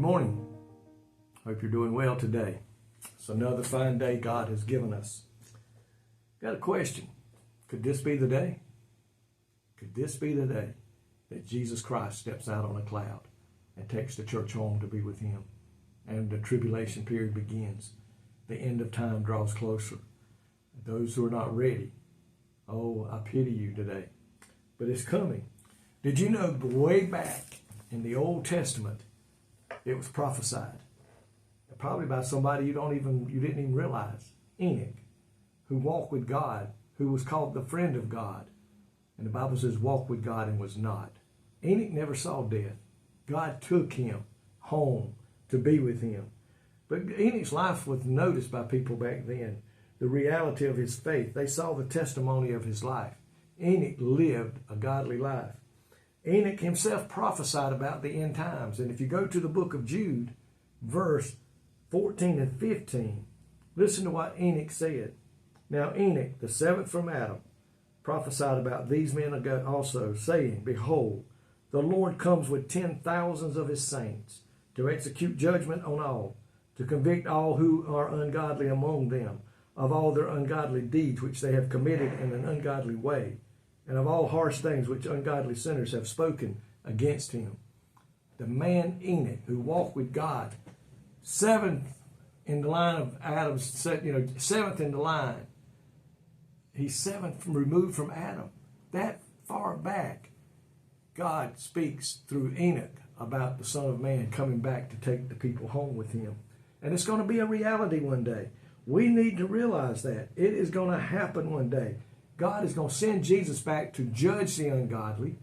morning. Hope you're doing well today. It's another fine day God has given us. Got a question. Could this be the day? Could this be the day that Jesus Christ steps out on a cloud and takes the church home to be with him? And the tribulation period begins. The end of time draws closer. Those who are not ready, oh, I pity you today. But it's coming. Did you know way back in the Old Testament, it was prophesied, probably by somebody you didn't even realize, Enoch, who walked with God, who was called the friend of God. And the Bible says walked with God and was not. Enoch never saw death. God took him home to be with him. But Enoch's life was noticed by people back then. The reality of his faith. They saw the testimony of his life. Enoch lived a godly life. Enoch himself prophesied about the end times. And if you go to the book of Jude, verse 14 and 15, listen to what Enoch said. Now Enoch, the seventh from Adam, prophesied about these men also, saying, Behold, the Lord comes with 10,000s of his saints to execute judgment on all, to convict all who are ungodly among them of all their ungodly deeds which they have committed in an ungodly way, and of all harsh things which ungodly sinners have spoken against him. The man Enoch, who walked with God, seventh in the line of Adam's, seventh in the line. He's seventh removed from Adam. That far back, God speaks through Enoch about the Son of Man coming back to take the people home with him. And it's going to be a reality one day. We need to realize that. It is going to happen one day. God is going to send Jesus back to judge the ungodly,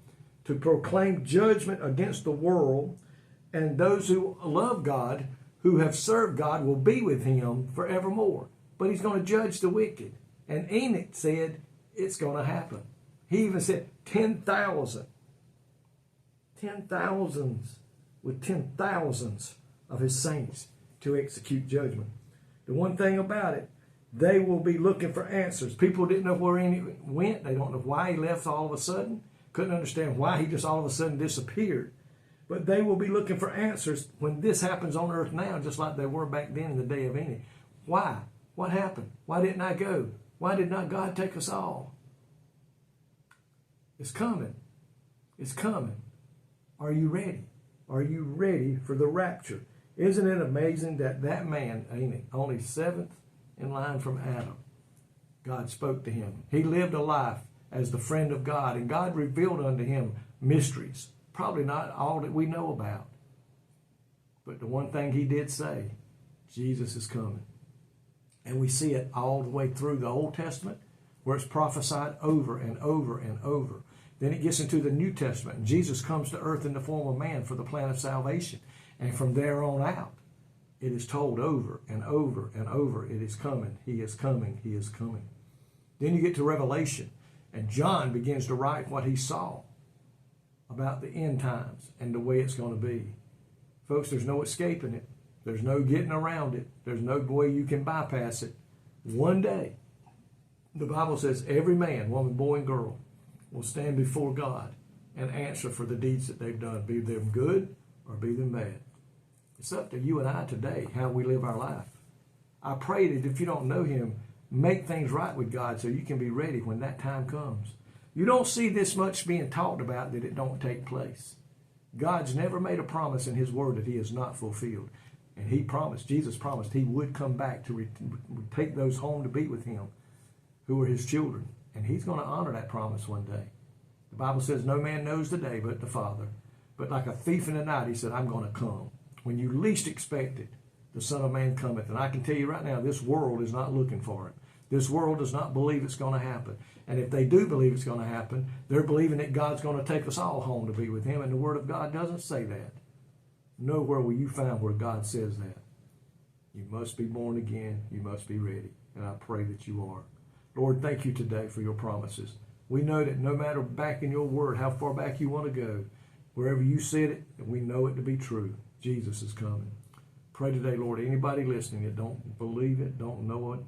to proclaim judgment against the world, and those who love God, who have served God, will be with him forevermore. But he's going to judge the wicked. And Enoch said it's going to happen. He even said 10,000. 10,000s with 10,000s of his saints to execute judgment. The one thing about it, they will be looking for answers. People didn't know where Enoch went. They don't know why he left all of a sudden. Couldn't understand why he just all of a sudden disappeared. But they will be looking for answers when this happens on earth now, just like they were back then in the day of Enoch. Why? What happened? Why didn't I go? Why did not God take us all? It's coming. It's coming. Are you ready? Are you ready for the rapture? Isn't it amazing that man, Enoch, only seventh in line from Adam, God spoke to him. He lived a life as the friend of God, and God revealed unto him mysteries, probably not all that we know about. But the one thing he did say, Jesus is coming. And we see it all the way through the Old Testament, where it's prophesied over and over and over. Then it gets into the New Testament, and Jesus comes to earth in the form of man for the plan of salvation. And from there on out, it is told over and over and over, it is coming, he is coming, he is coming. Then you get to Revelation, and John begins to write what he saw about the end times and the way it's going to be. Folks, there's no escaping it. There's no getting around it. There's no way you can bypass it. One day, the Bible says every man, woman, boy, and girl will stand before God and answer for the deeds that they've done, be them good or be them bad. It's up to you and I today how we live our life. I pray that if you don't know him, make things right with God so you can be ready when that time comes. You don't see this much being talked about that it don't take place. God's never made a promise in his word that he has not fulfilled. And he promised, Jesus promised, he would come back to take those home to be with him who are his children. And he's going to honor that promise one day. The Bible says no man knows the day but the Father. But like a thief in the night, he said, I'm going to come. When you least expect it, the Son of Man cometh. And I can tell you right now, this world is not looking for it. This world does not believe it's going to happen. And if they do believe it's going to happen, they're believing that God's going to take us all home to be with him. And the Word of God doesn't say that. Nowhere will you find where God says that. You must be born again. You must be ready. And I pray that you are. Lord, thank you today for your promises. We know that no matter back in your word, how far back you want to go, wherever you said it, we know it to be true. Jesus is coming. Pray today, Lord, anybody listening that don't believe it, don't know it,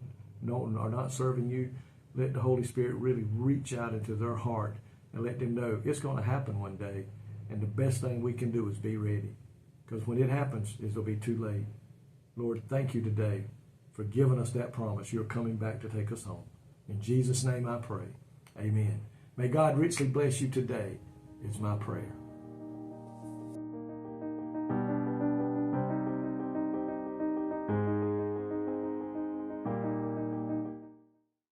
are not serving you, let the Holy Spirit really reach out into their heart and let them know it's going to happen one day. And the best thing we can do is be ready. Because when it happens, it'll be too late. Lord, thank you today for giving us that promise. You're coming back to take us home. In Jesus' name I pray. Amen. May God richly bless you today is my prayer.